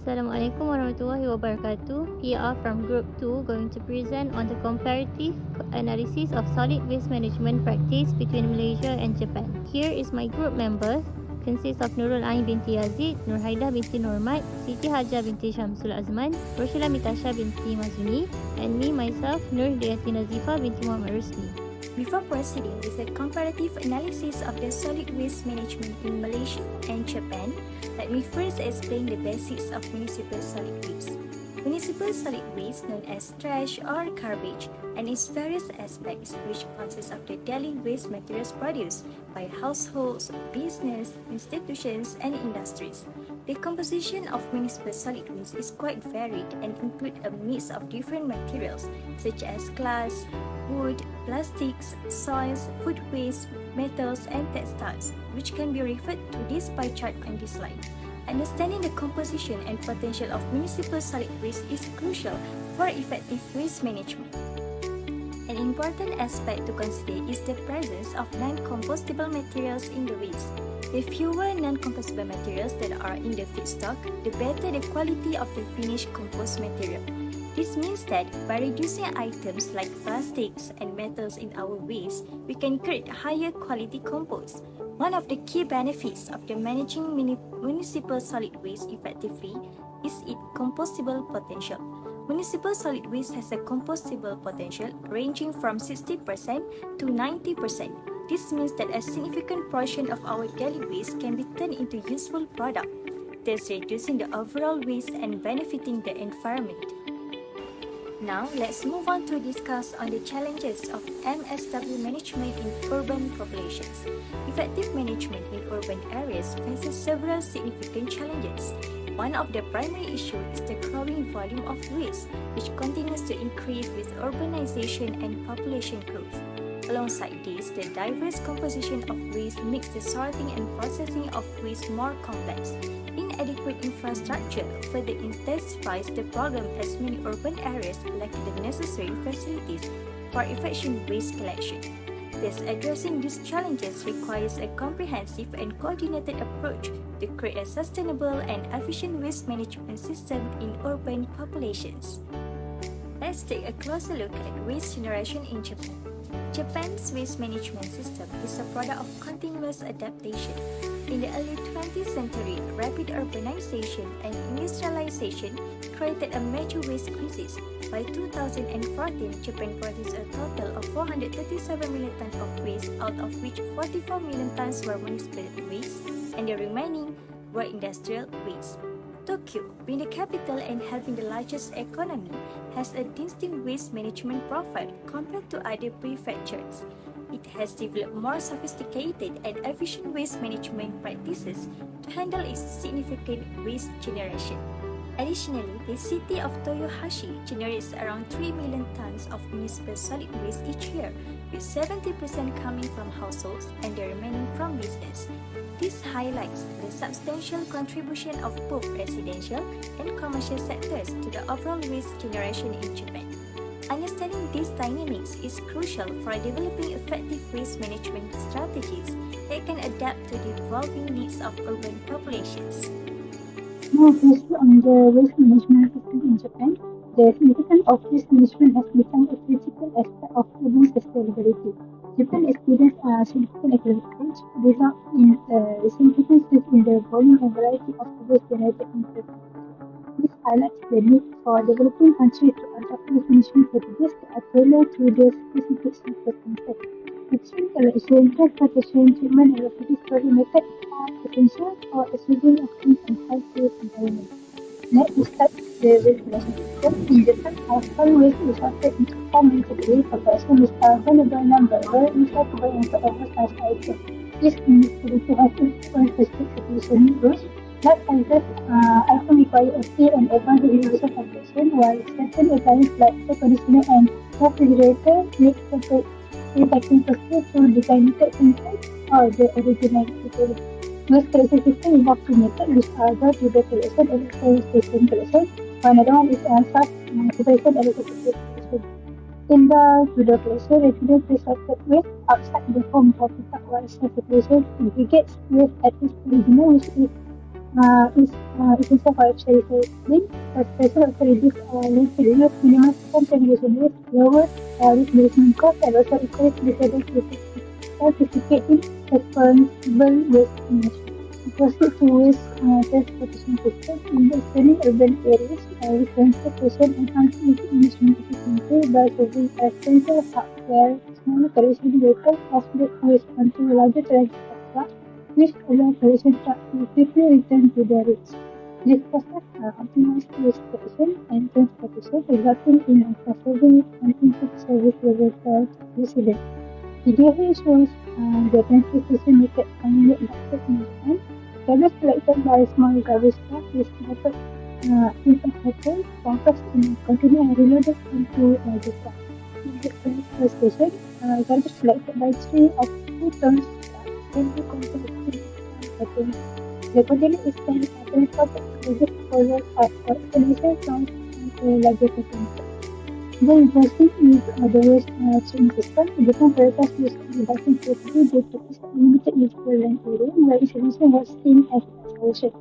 Assalamualaikum warahmatullahi wabarakatuh. PR from Group 2 going to present on the comparative analysis of solid waste management practice between Malaysia and Japan. Here is my group members. Consists of Nurul Ain binti Yazid, Nurhaidah binti Nurmat, Siti Haja binti Syamsul Azman, Roshila Mitasha binti Mazuni, and me myself Nur Dayati Nazifa binti Muhammad Rusli. Before proceeding with a comparative analysis of the solid waste management in Malaysia and Japan, let me first explain the basics of municipal solid waste. Municipal solid waste, known as trash or garbage, and its various aspects, which consists of the daily waste materials produced by households, business, institutions, and industries. The composition of municipal solid waste is quite varied and include a mix of different materials such as glass, wood, plastics, soils, food waste, metals, and textiles, which can be referred to this pie chart on this slide. Understanding the composition and potential of municipal solid waste is crucial for effective waste management. An important aspect to consider is the presence of non-compostable materials in the waste. The fewer non-compostable materials that are in the feedstock, the better the quality of the finished compost material. This means that by reducing items like plastics and metals in our waste, we can create higher quality compost. One of the key benefits of the managing municipal solid waste effectively is its compostable potential. Municipal solid waste has a compostable potential ranging from 60% to 90%. This means that a significant portion of our daily waste can be turned into useful product, thus reducing the overall waste and benefiting the environment. Now, let's move on to discuss on the challenges of MSW management in urban populations. Effective management in urban areas faces several significant challenges. One of the primary issues is the growing volume of waste, which continues to increase with urbanization and population growth. Alongside this, the diverse composition of waste makes the sorting and processing of waste more complex. Inadequate infrastructure further intensifies the problem as many urban areas lack the necessary facilities for efficient waste collection. Thus, addressing these challenges requires a comprehensive and coordinated approach to create a sustainable and efficient waste management system in urban populations. Let's take a closer look at waste generation in Japan. Japan's waste management system is a product of continuous adaptation. In the early 20th century, rapid urbanization and industrialization created a major waste crisis. By 2014, Japan produced a total of 437 million tons of waste, out of which 44 million tons were municipal waste and the remaining were industrial waste. Tokyo, being the capital and having the largest economy, has a distinct waste management profile compared to other prefectures. It has developed more sophisticated and efficient waste management practices to handle its significant waste generation. Additionally, the city of Toyohashi generates around 3 million tons of municipal solid waste each year, with 70% coming from households and the remaining from business. This highlights the substantial contribution of both residential and commercial sectors to the overall waste generation in Japan. Understanding these dynamics is crucial for developing effective waste management strategies that can adapt to the evolving needs of urban populations. Now, based on the waste management system in Japan, the significance of waste management has become a critical aspect of urban sustainability. Japan experienced a significant economic growth, resulting in significant shift in the volume and variety of waste generated in Japan. This highlights the need for developing countries to adopt waste management strategies that are tailored to their specific circumstances. Efficient collection, transportation, treatment, and residue storage methods are essential for achieving a clean and healthy environment. Let us start with the waste collection system. In Japan, household waste is sorted into four main categories of collection with a valuable number, where recyclable and oversized items. This needs to be to have specific separation rules. Large sizes items require a clear and advanced universal separation, while certain appliances like air conditioner and refrigerator need separate recycling process through designated systems or the original material. Waste collection system involves two methods, which are door-to-door collection and service station collection. Another one is self-separation and electric collection. In the door-to-door collection, residents recycle waste outside the home for pickup, while self-separation segregates waste at its original, which is is essential for actually saving, especially after reduce landfill minimize contamination risk, lower risk management costs, and also encourage residents to participate in responsible waste management. Proceed to waste transportation systems in the expanding urban areas with transportation enhancing management efficiency by serving as central hub where smaller collection vehicles offload waste onto larger transport trucks which allow collection trucks to quickly return to their routes. This process optimizes waste collection and transportation, resulting in a conserving and improved service level for residents. Video here shows the transportation method commonly adopted in Japan. Garbage collected by small garbage trucks is collected in a hotel, compressed in a container and reloaded into larger trucks. In the transfer station, garbage collected by 3 of 2 tons trucks can be compressed in one container. The container is then transported to the disposal site for isolation from larger containers. Then proceed with the waste treatment system. Different priorities waste reduction strategy they focus on limited usable land area where isolation was seen as a solution.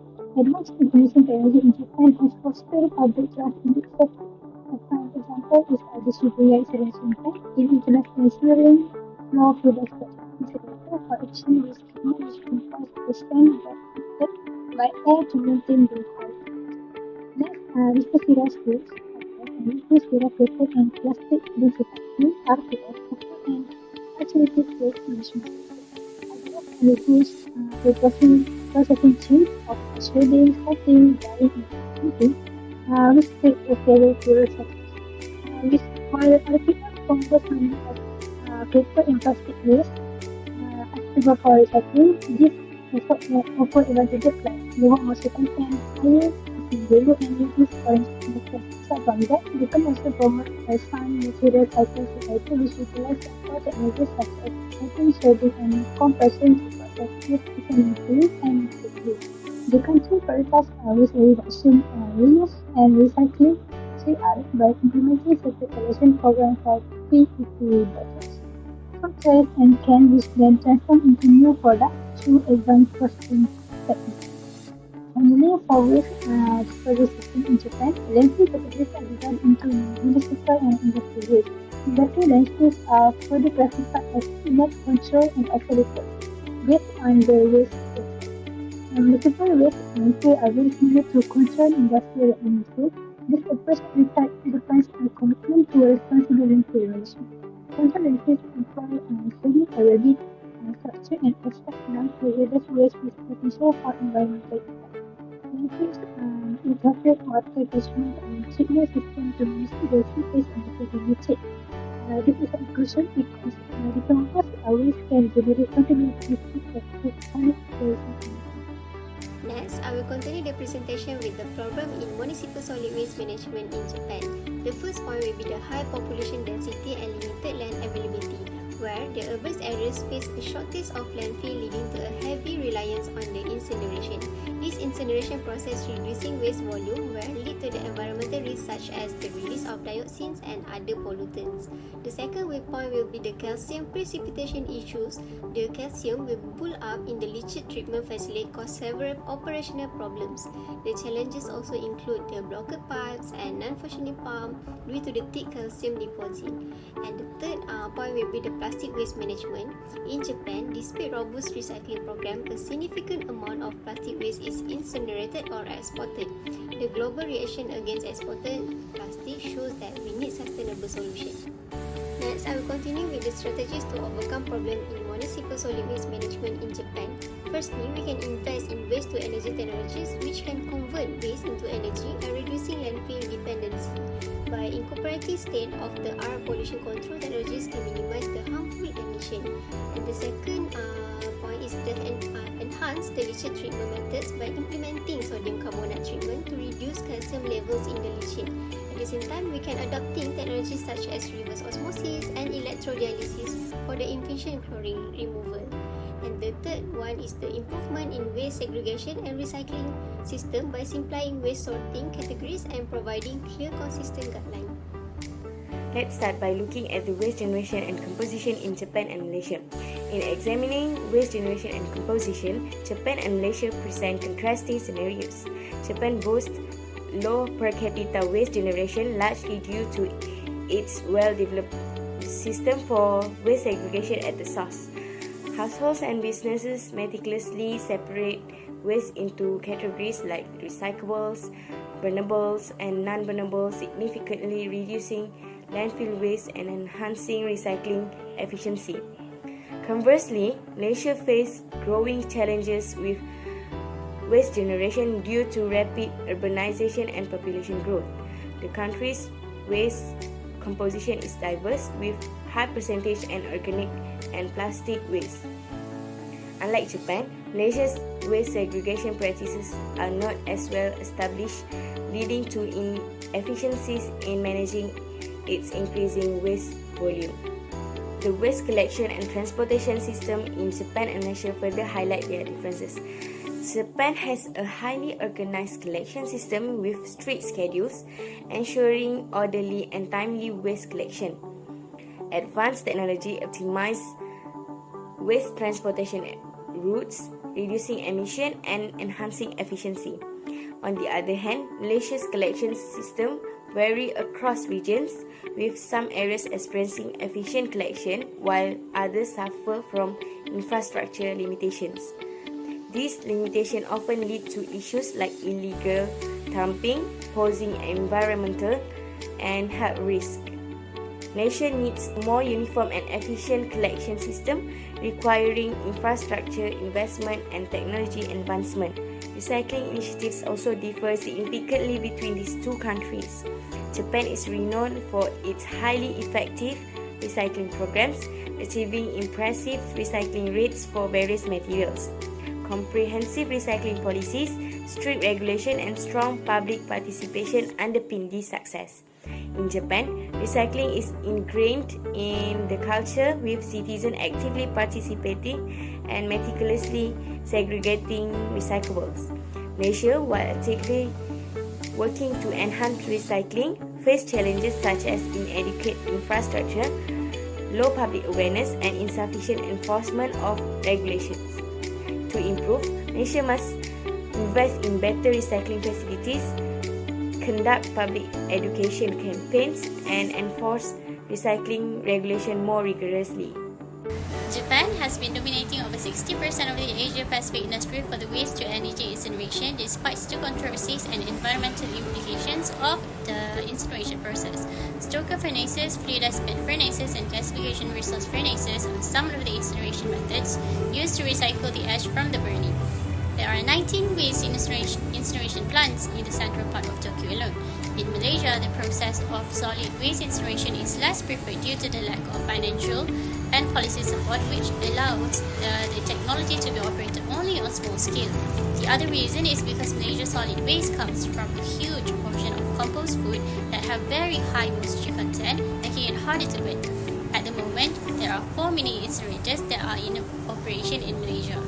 Advanced information technology in Japan has fostered public trust in its sector. A prime example is the Shibuya isolation plant in international law products that incinerator for action with treatment which comprise the stand that affected by air to maintain the quality. Next, viscosphera schools and viscosphera paper and plastic disinfecting RPS offer an alternative waste management system. Ideas can reduce processing chains of shredding, sorting, drying, and printing, which take several to recyclers. While RPS composts many of paper and plastic waste, acceptable for recycling, this offer advantages like lower moisture content, higher value and reduce foreign emissions. Aside from that, you can also promote some material cycle society which utilize simple technologies such as recycling, shredding, and compression to process waste efficiently and quickly. The country prioritizes waste reduction, reuse, and recycling 3R by implementing separate collection programs like PET bottles, food trays, and cans which then transform into new products through advanced processing techniques. Finally, for waste disposal system in Japan, landfill categories are divided into municipal and industrial waste. Industrial landfills are further classified as not controlled and isolated based on the waste profile. Municipal waste landfills are very similar to controlled industrial landfills. This approach depends on commitment to responsible landfill management. Controlled landfills employ steady, already structured and extract non-hazardous waste with potential for environmental impact. Landfills incorporate water catchment and treatment system to manage the surface and limited. This is a crucial because decomposed waste can generate contaminated waste to solid waste. Next, I will continue the presentation with the problem in municipal solid waste management in Japan. The first point will be the high population density and limited land availability, where the urban areas face a shortage of landfill leading to a heavy reliance on the incineration. This incineration process reducing waste volume will lead to the environmental risks such as the release of dioxins and other pollutants. The second point will be the calcium precipitation issues. The calcium will build up in the leachate treatment facility cause several operational problems. The challenges also include the blocked pipes and non-functioning pump due to the thick calcium deposit. And the third point will be the plastic waste management. In Japan, despite robust recycling program, a significant amount of plastic waste is incinerated or exported. The global reaction against exported plastic shows that we need sustainable solutions. Next, I will continue with the strategies to overcome problems in municipal solid waste management in Japan. Firstly, we can invest in waste-to-energy technologies which can convert waste into energy and reducing landfill dependency. By incorporating state-of-the-art pollution control technologies can minimize the harmful emission. And the second point is the enhance the leachate treatment methods by implementing sodium carbonate treatment to reduce calcium levels in the leachate. At the same time, we can adopting technologies such as reverse osmosis and electrodialysis for the efficient chlorine removal. And the third one is the improvement in waste segregation and recycling system by simplifying waste sorting categories and providing clear, consistent guidelines. Let's start by looking at the waste generation and composition in Japan and Malaysia. In examining waste generation and composition, Japan and Malaysia present contrasting scenarios. Japan boasts low per capita waste generation largely due to its well-developed system for waste segregation at the source. Households and businesses meticulously separate waste into categories like recyclables, burnables, and non-burnables, significantly reducing landfill waste and enhancing recycling efficiency. Conversely, Malaysia faces growing challenges with waste generation due to rapid urbanization and population growth. The country's waste composition is diverse with high percentage and organic and plastic waste. Unlike Japan, Malaysia's waste segregation practices are not as well established, leading to inefficiencies in managing its increasing waste volume. The waste collection and transportation system in Japan and Malaysia further highlight their differences. Japan has a highly organized collection system with strict schedules, ensuring orderly and timely waste collection. Advanced technology optimizes waste transportation routes, reducing emission and enhancing efficiency. On the other hand, Malaysia's collection system vary across regions, with some areas experiencing efficient collection while others suffer from infrastructure limitations. These limitations often lead to issues like illegal dumping, posing environmental and health risks. Malaysia needs a more uniform and efficient collection system, requiring infrastructure investment and technology advancement. Recycling initiatives also differ significantly between these two countries. Japan is renowned for its highly effective recycling programs, achieving impressive recycling rates for various materials. Comprehensive recycling policies, strict regulation, and strong public participation underpin this success. In Japan, recycling is ingrained in the culture, with citizens actively participating and meticulously segregating recyclables. Malaysia, while actively working to enhance recycling, face challenges such as inadequate infrastructure, low public awareness, and insufficient enforcement of regulations. To improve, Malaysia must invest in better recycling facilities, conduct public education campaigns, and enforce recycling regulation more rigorously. Japan has been dominating over 60% of the Asia-Pacific industry for the waste-to-energy incineration, despite still controversies and environmental implications of the incineration process. Stoker furnaces, fluidized bed furnaces, and gasification resource furnaces are some of the incineration methods used to recycle the ash from the burning. There are 19 waste incineration plants in the central part of Tokyo alone. In Malaysia, the process of solid waste incineration is less preferred due to the lack of financial and policy support, which allows the technology to be operated only on small scale. The other reason is because Malaysia's solid waste comes from a huge portion of compost food that have very high moisture content, making it harder to burn. At the moment, there are 4 mini incinerators that are in operation in Malaysia.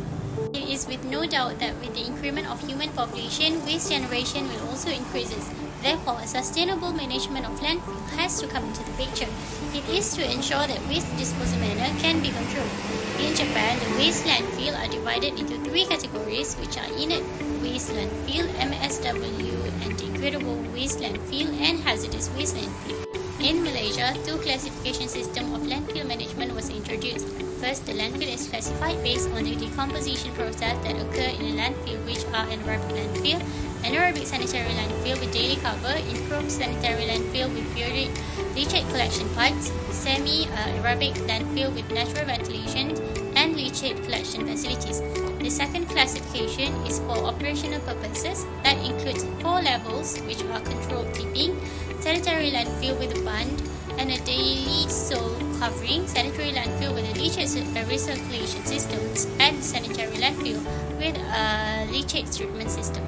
It is with no doubt that with the increment of human population, waste generation will also increase. Therefore, a sustainable management of landfill has to come into the picture. It is to ensure that waste disposal manner can be controlled. In Japan, the waste landfill are divided into 3 categories, which are inert waste landfill, MSW, and degradable waste landfill, and hazardous waste landfill. In Malaysia, 2 classification systems of landfill management was introduced. First, the landfill is classified based on the decomposition process that occur in a landfill, which are anaerobic landfill, anaerobic sanitary landfill with daily cover, improved sanitary landfill with periodic leachate collection pipes, semi-aerobic landfill with natural ventilation, and leachate collection facilities. The second classification is for operational purposes that includes 4 levels, which are controlled tipping, sanitary landfill with a bund and a daily soil covering, sanitary landfill with a leachate recirculation system, and sanitary landfill with a leachate treatment system.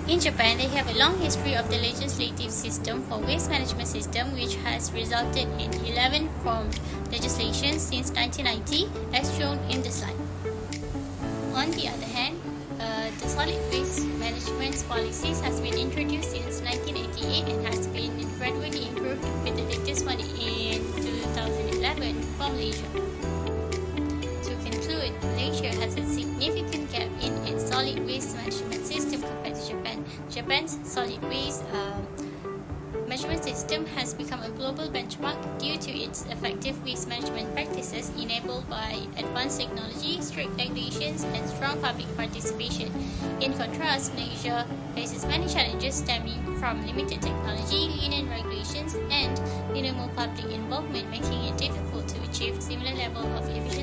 In Japan, they have a long history of the legislative system for waste management system, which has resulted in 11 formed legislation since 1990, as shown in the slide. On the other hand, the solid waste management policies has been introduced since 1988 and has been gradually improved, with the latest one in 2011 for Malaysia. To conclude, waste management system compared to Japan. Japan's solid waste measurement system has become a global benchmark due to its effective waste management practices enabled by advanced technology, strict regulations, and strong public participation. In contrast, Malaysia faces many challenges stemming from limited technology, lenient regulations, and minimal public involvement, making it difficult to achieve similar level of efficiency